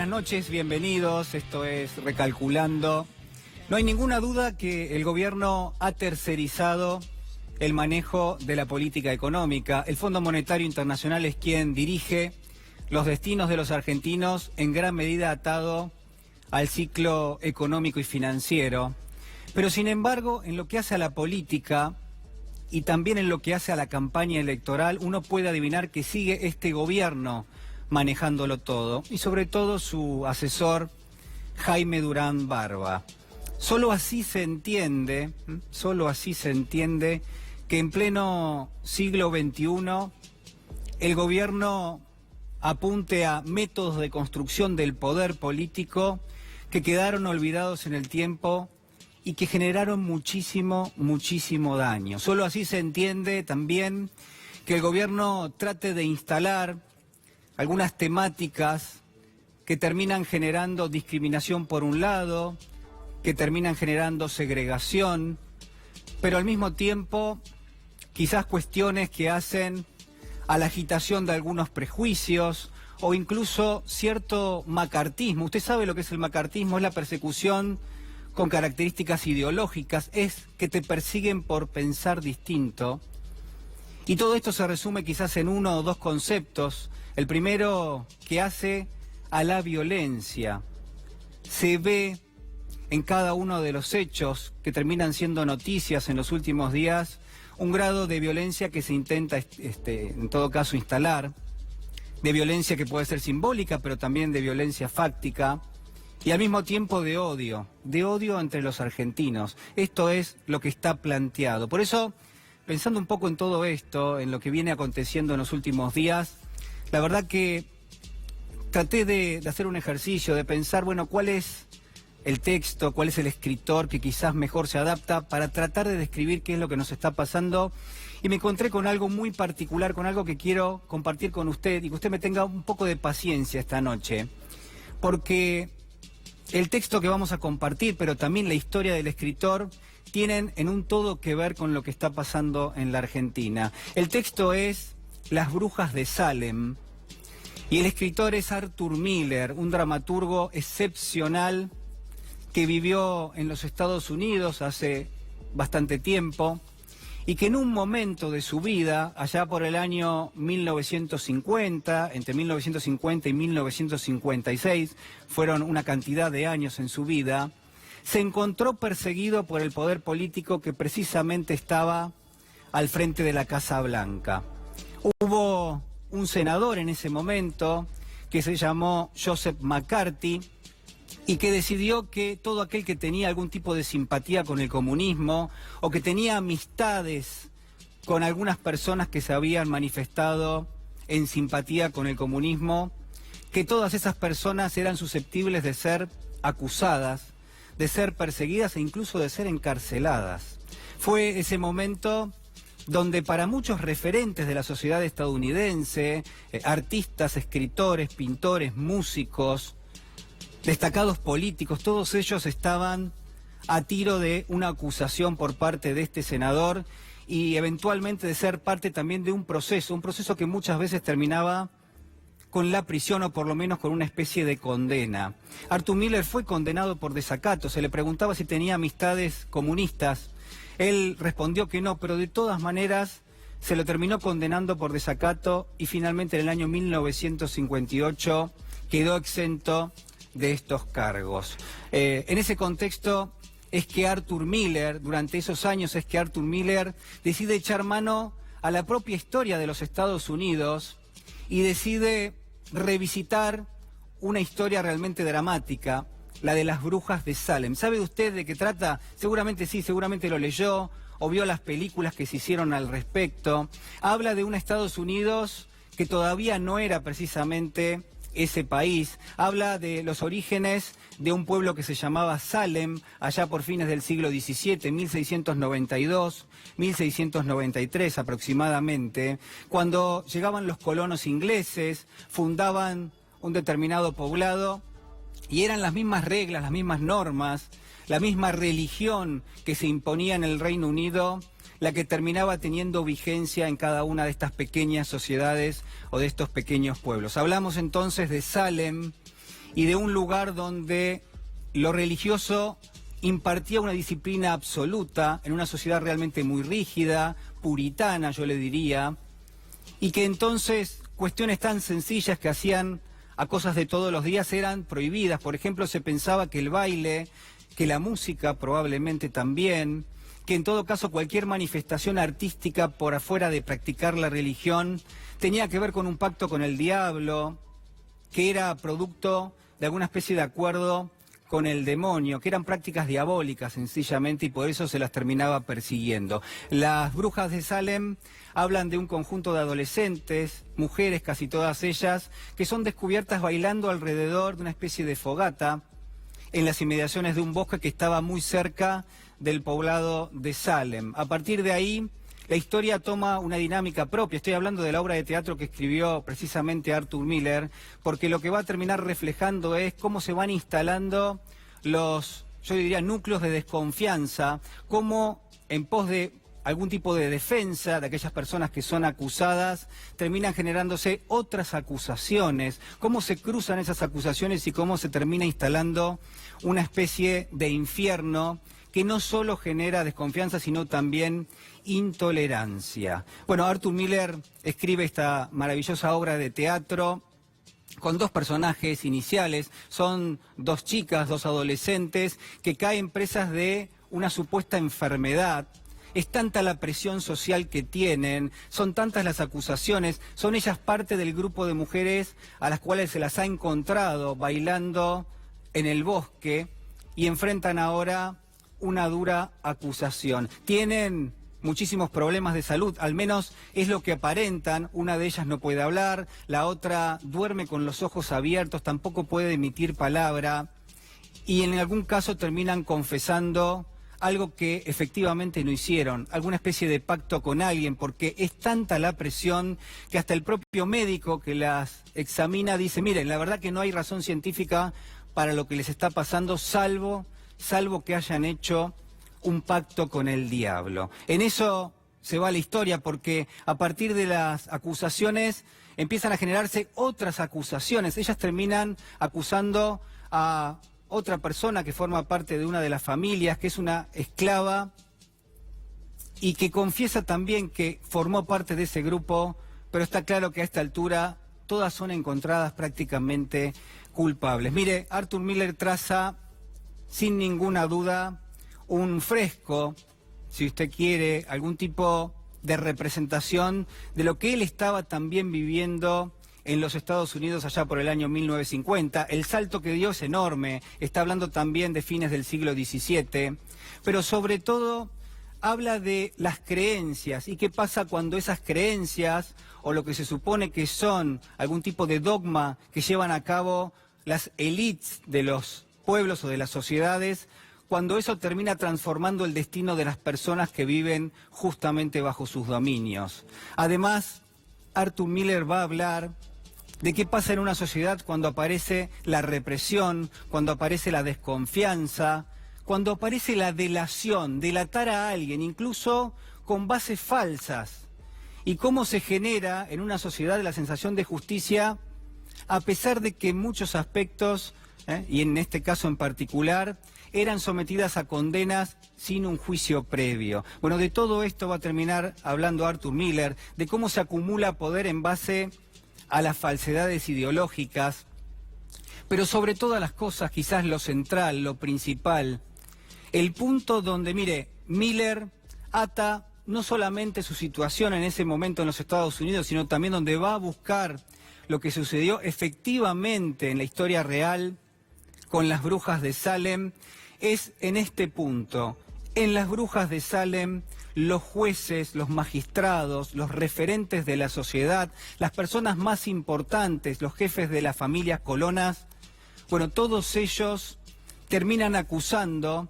buenas noches, bienvenidos. Esto es Recalculando. No hay ninguna duda que el gobierno ha tercerizado el manejo de la política económica. El Fondo Monetario Internacional es quien dirige los destinos de los argentinos, en gran medida atado al ciclo económico y financiero. Pero sin embargo, en lo que hace a la política y también en lo que hace a la campaña electoral, uno puede adivinar que sigue este gobierno manejándolo todo, y sobre todo su asesor Jaime Durán Barba. Solo así se entiende que en pleno siglo XXI el gobierno apunte a métodos de construcción del poder político que quedaron olvidados en el tiempo y que generaron muchísimo daño. Solo así se entiende también que el gobierno trate de instalar algunas temáticas que terminan generando discriminación por un lado, que terminan generando segregación, pero al mismo tiempo quizás cuestiones que hacen a la agitación de algunos prejuicios o incluso cierto macartismo. Usted sabe lo que es el macartismo, es la persecución con características ideológicas, es que te persiguen por pensar distinto. Y todo esto se resume quizás en uno o dos conceptos. El primero, que hace a la violencia. Se ve en cada uno de los hechos que terminan siendo noticias en los últimos días un grado de violencia que se intenta, en todo caso, instalar, de violencia que puede ser simbólica, pero también de violencia fáctica, y al mismo tiempo de odio entre los argentinos. Esto es lo que está planteado. Por eso, pensando un poco en todo esto, en lo que viene aconteciendo en los últimos días, la verdad que traté de hacer un ejercicio, de pensar, bueno, cuál es el texto, cuál es el escritor que quizás mejor se adapta para tratar de describir qué es lo que nos está pasando. Y me encontré con algo muy particular, con algo que quiero compartir con usted y que usted me tenga un poco de paciencia esta noche. Porque el texto que vamos a compartir, pero también la historia del escritor, tienen en un todo que ver con lo que está pasando en la Argentina. El texto es Las brujas de Salem, y el escritor es Arthur Miller, un dramaturgo excepcional que vivió en los Estados Unidos hace bastante tiempo y que en un momento de su vida, allá por el año 1950, entre 1950 y 1956, fueron una cantidad de años en su vida, se encontró perseguido por el poder político que precisamente estaba al frente de la Casa Blanca. Hubo un senador en ese momento que se llamó Joseph McCarthy y que decidió que todo aquel que tenía algún tipo de simpatía con el comunismo o que tenía amistades con algunas personas que se habían manifestado en simpatía con el comunismo, que todas esas personas eran susceptibles de ser acusadas, de ser perseguidas e incluso de ser encarceladas. Fue ese momento donde para muchos referentes de la sociedad estadounidense, artistas, escritores, pintores, músicos, destacados políticos, todos ellos estaban a tiro de una acusación por parte de este senador y eventualmente de ser parte también de un proceso que muchas veces terminaba con la prisión o por lo menos con una especie de condena. Arthur Miller fue condenado por desacato, se le preguntaba si tenía amistades comunistas. Él respondió que no, pero de todas maneras se lo terminó condenando por desacato y finalmente en el año 1958 quedó exento de estos cargos. En ese contexto es que Arthur Miller, durante esos años es que Arthur Miller decide echar mano a la propia historia de los Estados Unidos y decide revisitar una historia realmente dramática, la de las brujas de Salem. ¿Sabe usted de qué trata? Seguramente sí, seguramente lo leyó o vio las películas que se hicieron al respecto. Habla de un Estados Unidos que todavía no era precisamente ese país. Habla de los orígenes de un pueblo que se llamaba Salem, allá por fines del siglo XVII, 1692, 1693 aproximadamente, cuando llegaban los colonos ingleses, fundaban un determinado poblado, y eran las mismas reglas, las mismas normas, la misma religión que se imponía en el Reino Unido, la que terminaba teniendo vigencia en cada una de estas pequeñas sociedades o de estos pequeños pueblos. Hablamos entonces de Salem y de un lugar donde lo religioso impartía una disciplina absoluta en una sociedad realmente muy rígida, puritana, yo le diría, y que entonces cuestiones tan sencillas que hacían a cosas de todos los días eran prohibidas. Por ejemplo, se pensaba que el baile, que la música probablemente también, que en todo caso cualquier manifestación artística por afuera de practicar la religión tenía que ver con un pacto con el diablo, que era producto de alguna especie de acuerdo con el demonio, que eran prácticas diabólicas sencillamente, y por eso se las terminaba persiguiendo. Las brujas de Salem hablan de un conjunto de adolescentes, mujeres casi todas ellas, que son descubiertas bailando alrededor de una especie de fogata en las inmediaciones de un bosque que estaba muy cerca del poblado de Salem. A partir de ahí, la historia toma una dinámica propia. Estoy hablando de la obra de teatro que escribió precisamente Arthur Miller, porque lo que va a terminar reflejando es cómo se van instalando los, yo diría, núcleos de desconfianza, cómo en pos de algún tipo de defensa de aquellas personas que son acusadas, terminan generándose otras acusaciones, cómo se cruzan esas acusaciones y cómo se termina instalando una especie de infierno que no solo genera desconfianza, sino también intolerancia. Bueno, Arthur Miller escribe esta maravillosa obra de teatro con dos personajes iniciales. Son dos chicas, dos adolescentes, que caen presas de una supuesta enfermedad. Es tanta la presión social que tienen, son tantas las acusaciones, son ellas parte del grupo de mujeres a las cuales se las ha encontrado bailando en el bosque y enfrentan ahora una dura acusación. Tienen muchísimos problemas de salud, al menos es lo que aparentan. Una de ellas no puede hablar, la otra duerme con los ojos abiertos, tampoco puede emitir palabra, y en algún caso terminan confesando algo que efectivamente no hicieron, alguna especie de pacto con alguien, porque es tanta la presión que hasta el propio médico que las examina dice: miren, la verdad que no hay razón científica para lo que les está pasando, salvo que hayan hecho un pacto con el diablo. En eso se va la historia, porque a partir de las acusaciones empiezan a generarse otras acusaciones. Ellas terminan acusando a otra persona que forma parte de una de las familias, que es una esclava, y que confiesa también que formó parte de ese grupo, pero está claro que a esta altura todas son encontradas prácticamente culpables. Mire, Arthur Miller traza sin ninguna duda un fresco, si usted quiere, algún tipo de representación de lo que él estaba también viviendo en los Estados Unidos allá por el año 1950. El salto que dio es enorme, está hablando también de fines del siglo XVII, pero sobre todo habla de las creencias y qué pasa cuando esas creencias, o lo que se supone que son algún tipo de dogma que llevan a cabo las élites de los pueblos o de las sociedades, cuando eso termina transformando el destino de las personas que viven justamente bajo sus dominios. Además, Arthur Miller va a hablar de qué pasa en una sociedad cuando aparece la represión, cuando aparece la desconfianza, cuando aparece la delación, delatar a alguien, incluso con bases falsas, y cómo se genera en una sociedad la sensación de justicia, a pesar de que en muchos aspectos, y en este caso en particular, eran sometidas a condenas sin un juicio previo. Bueno, de todo esto va a terminar hablando Arthur Miller, de cómo se acumula poder en base a las falsedades ideológicas, pero sobre todas las cosas, quizás lo central, lo principal, el punto donde, mire, Miller ata no solamente su situación en ese momento en los Estados Unidos, sino también donde va a buscar lo que sucedió efectivamente en la historia real con las brujas de Salem, es en este punto. En las brujas de Salem, los jueces, los magistrados, los referentes de la sociedad, las personas más importantes, los jefes de las familias colonas, bueno, todos ellos terminan acusando,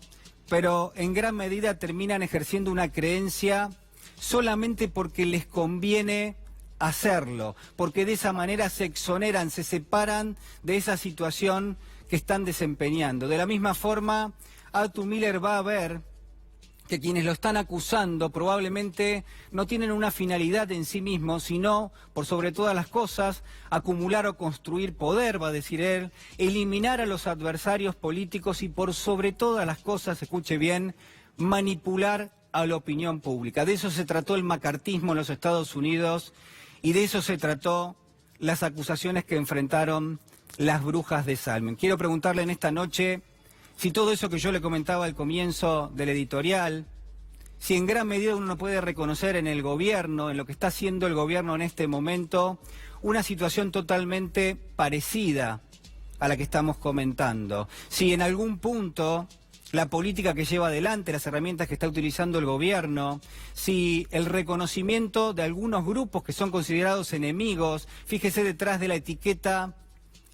pero en gran medida terminan ejerciendo una creencia solamente porque les conviene hacerlo, porque de esa manera se exoneran, se separan de esa situación que están desempeñando. De la misma forma, Arthur Miller va a ver que quienes lo están acusando probablemente no tienen una finalidad en sí mismos, sino, por sobre todas las cosas, acumular o construir poder, va a decir él, eliminar a los adversarios políticos y, por sobre todas las cosas, escuche bien, manipular a la opinión pública. De eso se trató el macartismo en los Estados Unidos y de eso se trató las acusaciones que enfrentaron las brujas de Salem. Quiero preguntarle en esta noche si todo eso que yo le comentaba al comienzo del editorial, si en gran medida uno puede reconocer en el gobierno, en lo que está haciendo el gobierno en este momento, una situación totalmente parecida a la que estamos comentando. Si en algún punto la política que lleva adelante, las herramientas que está utilizando el gobierno, si el reconocimiento de algunos grupos que son considerados enemigos, fíjese detrás de la etiqueta,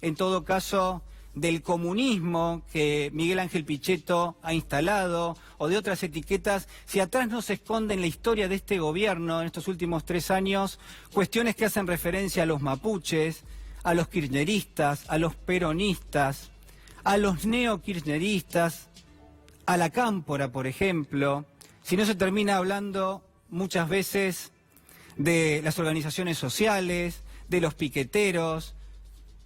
en todo caso, del comunismo que Miguel Ángel Pichetto ha instalado, o de otras etiquetas, si atrás no se esconde en la historia de este gobierno en estos últimos 3 años cuestiones que hacen referencia a los mapuches, a los kirchneristas, a los peronistas, a los neokirchneristas, a la cámpora, por ejemplo, si no se termina hablando muchas veces de las organizaciones sociales, de los piqueteros,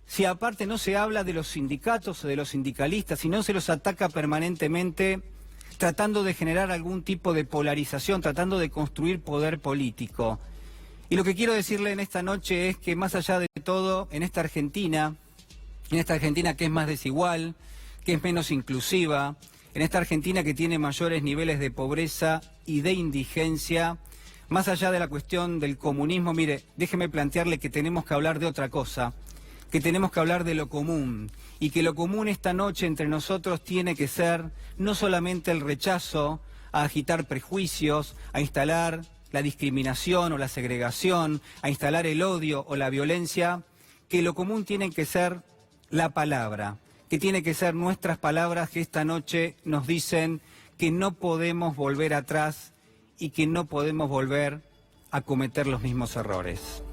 si aparte no se habla de los sindicatos o de los sindicalistas, si no se los ataca permanentemente tratando de generar algún tipo de polarización, tratando de construir poder político. Y lo que quiero decirle en esta noche es que más allá de todo, en esta Argentina que es más desigual, que es menos inclusiva, en esta Argentina que tiene mayores niveles de pobreza y de indigencia, más allá de la cuestión del comunismo, mire, déjeme plantearle que tenemos que hablar de otra cosa, que tenemos que hablar de lo común, y que lo común esta noche entre nosotros tiene que ser no solamente el rechazo a agitar prejuicios, a instalar la discriminación o la segregación, a instalar el odio o la violencia, que lo común tiene que ser la palabra, que tiene que ser nuestras palabras que esta noche nos dicen que no podemos volver atrás y que no podemos volver a cometer los mismos errores.